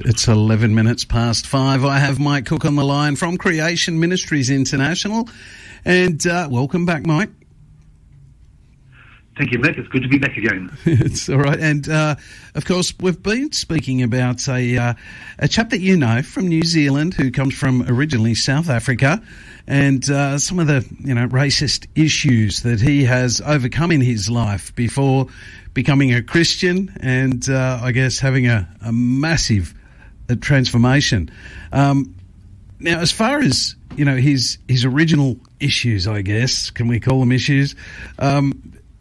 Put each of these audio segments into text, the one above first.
It's 11 minutes past 5. I have Mike Cook on the line from Creation Ministries International. And welcome back, Mike. Thank you, Nick. It's good to be back again. It's all right. And, of course, we've been speaking about a chap that you know from New Zealand who comes from originally South Africa, and some of the racist issues that he has overcome in his life before becoming a Christian and, I guess, having a massive transformation. Now, as far as, his original issues, I guess, can we call them issues?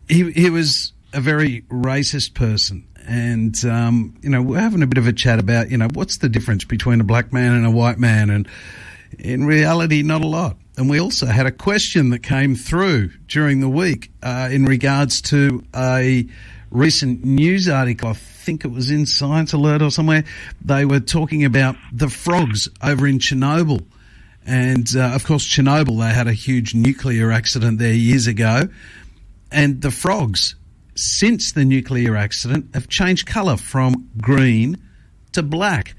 He was a very racist person, and we're having a bit of a chat about what's the difference between a black man and a white man, and in reality, not a lot. And we also had a question that came through during the week in regards to a recent news article. I think it was in Science Alert or somewhere. They were talking about the frogs over in Chernobyl, and of course, Chernobyl, they had a huge nuclear accident there years ago. And the frogs, since the nuclear accident, have changed colour from green to black.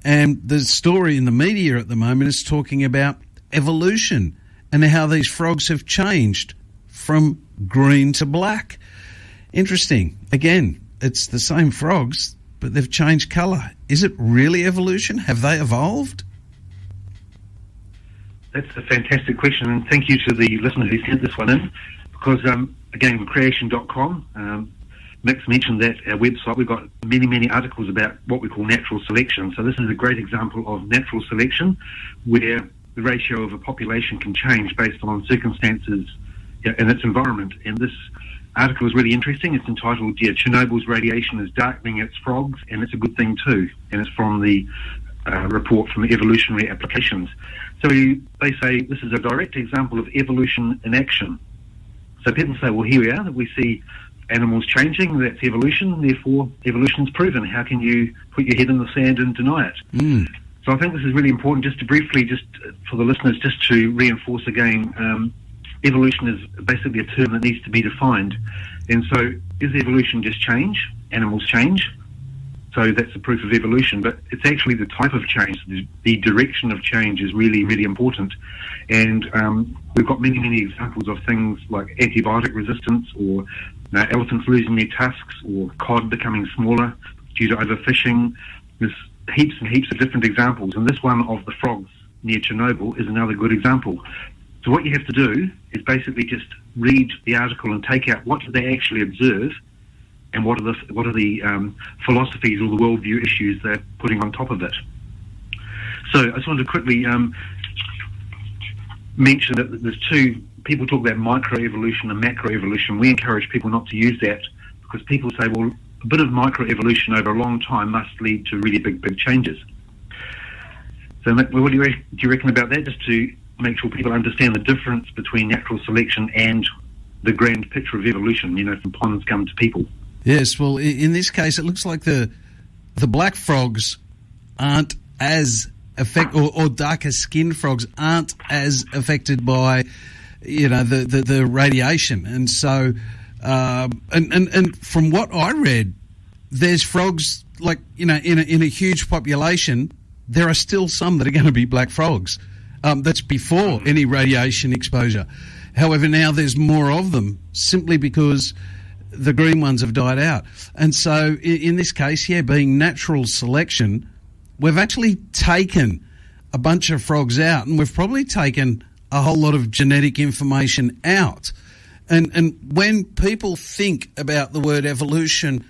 And the story in the media at the moment is talking about evolution and how these frogs have changed from green to black. Interesting. Again, it's the same frogs, but they've changed colour. Is it really evolution? Have they evolved? That's a fantastic question, and thank you to the listener who sent this one in, because again, with creation.com, Mick's mentioned that our website, we've got many articles about what we call natural selection. So this is a great example of natural selection, where the ratio of a population can change based on circumstances in its environment. And this article is really interesting. It's entitled, Chernobyl's radiation is darkening its frogs, and it's a good thing too. And it's from the report from the Evolutionary Applications. So they say this is a direct example of evolution in action. So people say, well, here we are, that we see animals changing, that's evolution, therefore evolution's proven. How can you put your head in the sand and deny it? So I think this is really important, just to briefly, just for the listeners, just to reinforce again, evolution is basically a term that needs to be defined. And so is evolution just change? Animals change. So that's the proof of evolution, but it's actually the type of change, the direction of change is really, really important. And we've got many examples of things like antibiotic resistance, or elephants losing their tusks, or cod becoming smaller due to overfishing. There's heaps and heaps of different examples, and this one of the frogs near Chernobyl is another good example. So what you have to do is basically just read the article and take out what do they actually observe, and what are the philosophies or the worldview issues they're putting on top of it. So I just wanted to quickly mention that there's two, people talk about microevolution and macroevolution. We encourage people not to use that, because people say, well, a bit of microevolution over a long time must lead to really big changes. So what do you reckon about that, just to make sure people understand the difference between natural selection and the grand picture of evolution, from ponds come to people? Yes, well, in this case, it looks like the black frogs aren't as affected, or darker skinned frogs aren't as affected by, the radiation. And so, and from what I read, there's frogs like, in a huge population, there are still some that are going to be black frogs. That's before any radiation exposure. However, now there's more of them simply because the green ones have died out. And so in this case, being natural selection, we've actually taken a bunch of frogs out, and we've probably taken a whole lot of genetic information out. And when people think about the word evolution,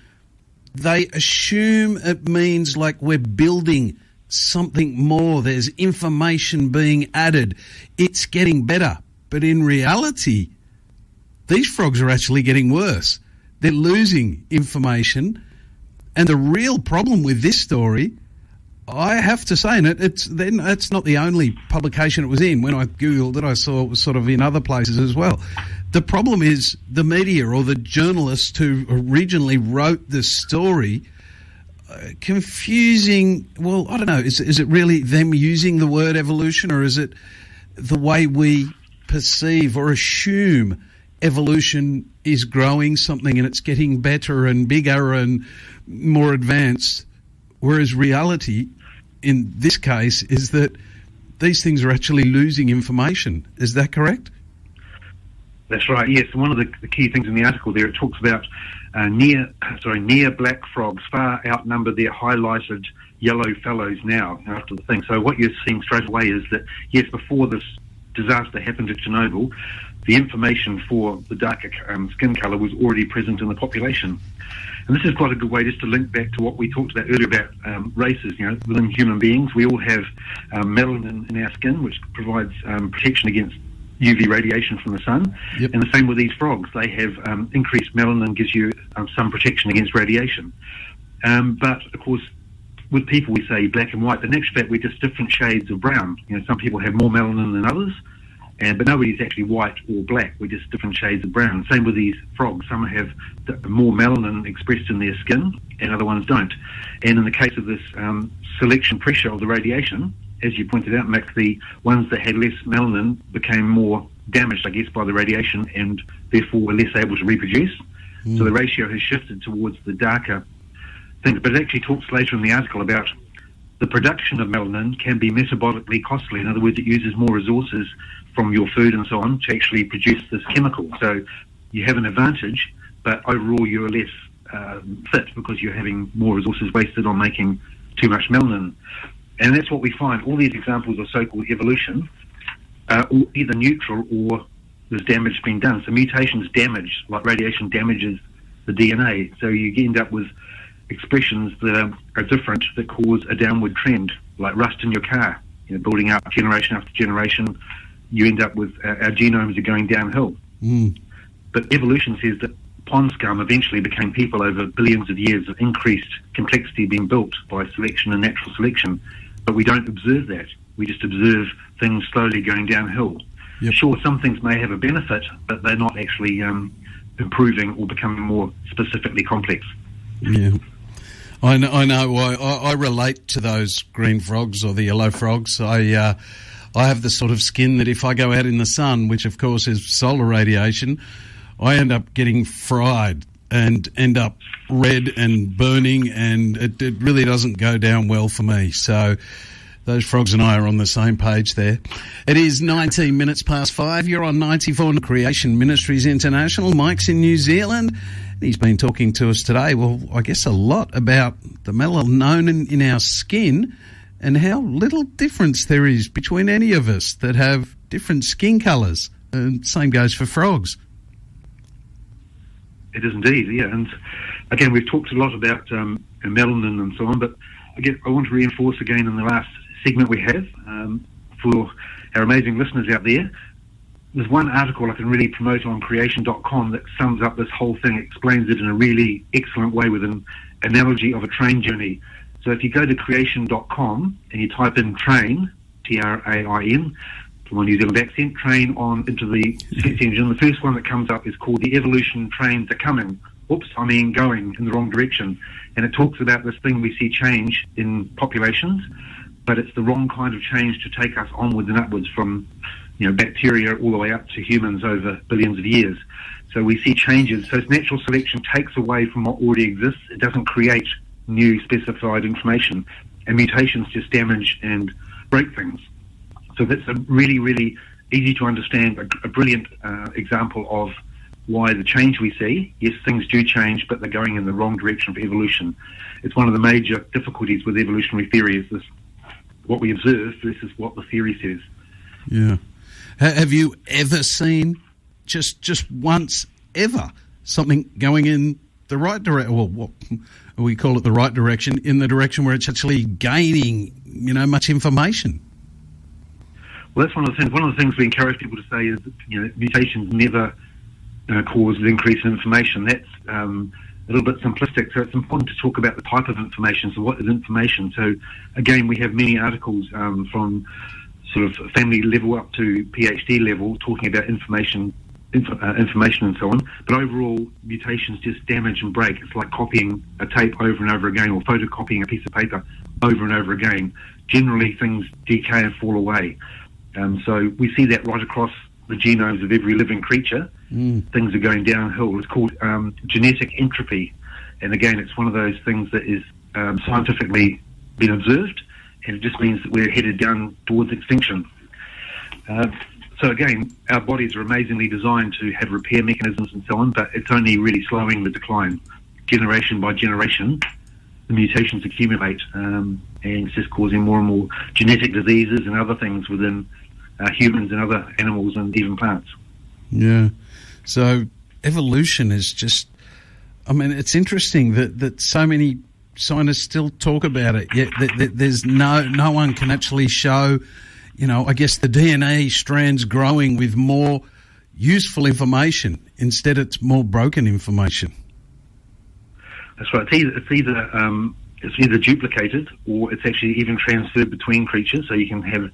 they assume it means like we're building something more. There's information being added. It's getting better. But in reality, these frogs are actually getting worse. They're losing information. And the real problem with this story, I have to say, and it's not the only publication it was in. When I Googled it, I saw it was sort of in other places as well. The problem is the media, or the journalists who originally wrote this story, confusing. Well, I don't know. Is it really them using the word evolution, or is it the way we perceive or assume evolution is growing something and it's getting better and bigger and more advanced, whereas reality, in this case is that these things are actually losing information. Is that correct? That's right, yes. And one of the key things in the article there, it talks about near black frogs far outnumber their highlighted yellow fellows now after the thing. So what you're seeing straight away is that, yes, before this disaster happened at Chernobyl, the information for the darker skin colour was already present in the population. And this is quite a good way just to link back to what we talked about earlier about races. You know, within human beings, we all have melanin in our skin, which provides protection against UV radiation from the sun. Yep. And the same with these frogs. They have increased melanin, gives you some protection against radiation. But, of course, with people we say black and white, but in actual fact we're just different shades of brown. You know, some people have more melanin than others, but nobody's actually white or black. We're just different shades of brown. Same with these frogs. Some have more melanin expressed in their skin and other ones don't. And in the case of this selection pressure of the radiation, as you pointed out, Mick, the ones that had less melanin became more damaged, I guess, by the radiation and therefore were less able to reproduce. So the ratio has shifted towards the darker things. But it actually talks later in the article about the production of melanin can be metabolically costly. In other words, it uses more resources from your food and so on to actually produce this chemical. So you have an advantage, but overall you're less fit because you're having more resources wasted on making too much melanin. And that's what we find. All these examples of so-called evolution are either neutral or there's damage being done. So mutations damage, like radiation damages the DNA. So you end up with expressions that are different that cause a downward trend, like rust in your car, you know, building up generation after generation. You end up with our genomes are going downhill. But evolution says that pond scum eventually became people over billions of years of increased complexity being built by selection and natural selection. But we don't observe that. We just observe things slowly going downhill. Yep. Sure, some things may have a benefit, but they're not actually improving or becoming more specifically complex. Yeah. I know. I relate to those green frogs or the yellow frogs. I have the sort of skin that if I go out in the sun, which of course is solar radiation, I end up getting fried and end up red and burning, and it really doesn't go down well for me. So those frogs and I are on the same page there. It is 19 minutes past 5. You're on 94 Creation Ministries International. Mike's in New Zealand. He's been talking to us today, well, I guess a lot about the melanin in our skin and how little difference there is between any of us that have different skin colours. And same goes for frogs. It is indeed, yeah. And again, we've talked a lot about melanin and so on, but again, I want to reinforce again in the last segment we have for our amazing listeners out there. There's one article I can really promote on creation.com that sums up this whole thing, explains it in a really excellent way with an analogy of a train journey. So if you go to creation.com and you type in train, T-R-A-I-N, from a New Zealand accent, train on into the search engine, the first one that comes up is called The Evolution Trains Are Coming. Going in the wrong direction. And it talks about this thing we see change in populations, but it's the wrong kind of change to take us onwards and upwards from, you know, bacteria all the way up to humans over billions of years. So we see changes. So natural selection takes away from what already exists. It doesn't create new specified information. And mutations just damage and break things. So that's a really, really easy to understand, a brilliant example of why the change we see, yes, things do change, but they're going in the wrong direction for evolution. It's one of the major difficulties with evolutionary theory is this, what we observe versus what the theory says. Yeah. Have you ever seen, just once ever, something going in the right direction, well, what we call it the right direction, in the direction where it's actually gaining, you know, much information? Well, that's one of the things. One of the things we encourage people to say is that, you know, mutations never cause an increase in information. That's a little bit simplistic. So it's important to talk about the type of information. So what is information? So again, we have many articles from sort of family level up to PhD level talking about information and so on. But overall, mutations just damage and break. It's like copying a tape over and over again, or photocopying a piece of paper over and over again. Generally, things decay and fall away. So we see that right across the genomes of every living creature. Things are going downhill. It's called genetic entropy. And again, it's one of those things that is scientifically been observed and it just means that we're headed down towards extinction. So again, our bodies are amazingly designed to have repair mechanisms and so on, but it's only really slowing the decline. Generation by generation, the mutations accumulate, and it's just causing more and more genetic diseases and other things within humans and other animals and even plants. Yeah. So evolution is just, I mean, it's interesting that so many scientists still talk about it, yet there's no one can actually show, I guess the DNA strands growing with more useful information. Instead, it's more broken information. That's right. It's either duplicated or it's actually even transferred between creatures. So you can have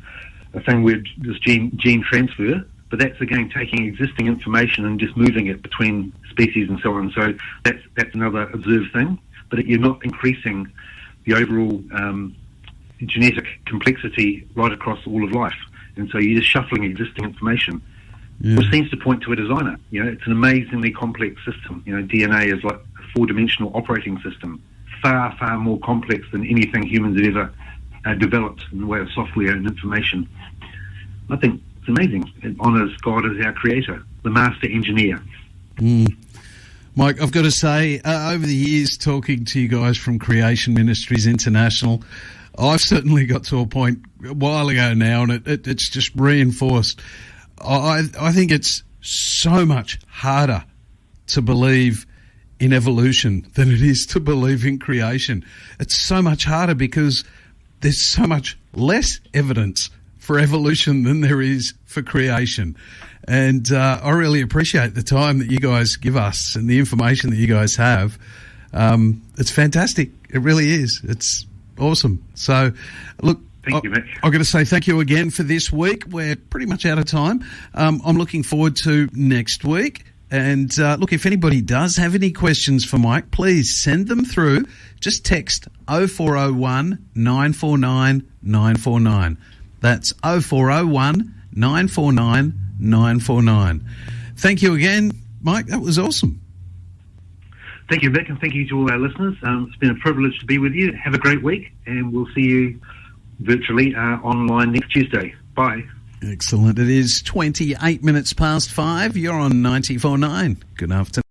a thing where this gene transfer, but that's again taking existing information and just moving it between species and so on. So that's another observed thing. But you're not increasing the overall genetic complexity right across all of life, and so you're just shuffling existing information, which seems to point to a designer. It's an amazingly complex system. DNA is like a four-dimensional operating system, far, far more complex than anything humans have ever developed in the way of software and information. I think it's amazing. It honours God as our creator, the master engineer. Mike, I've got to say, over the years talking to you guys from Creation Ministries International, I've certainly got to a point a while ago now, and it's just reinforced. I think it's so much harder to believe in evolution than it is to believe in creation. It's so much harder because there's so much less evidence for evolution than there is for creation. And I really appreciate the time that you guys give us and the information that you guys have. It's fantastic. It really is. It's awesome. So, look, thank you, Mick. I've got to say thank you again for this week. We're pretty much out of time. I'm looking forward to next week. And look, if anybody does have any questions for Mike, please send them through. Just text 0401 949 949. That's 0401 949 949. Thank you again, Mike. That was awesome. Thank you, Vic, and thank you to all our listeners. It's been a privilege to be with you. Have a great week, and we'll see you virtually online next Tuesday. Bye. Excellent. It is 28 minutes past 5. You're on 94.9. Good afternoon.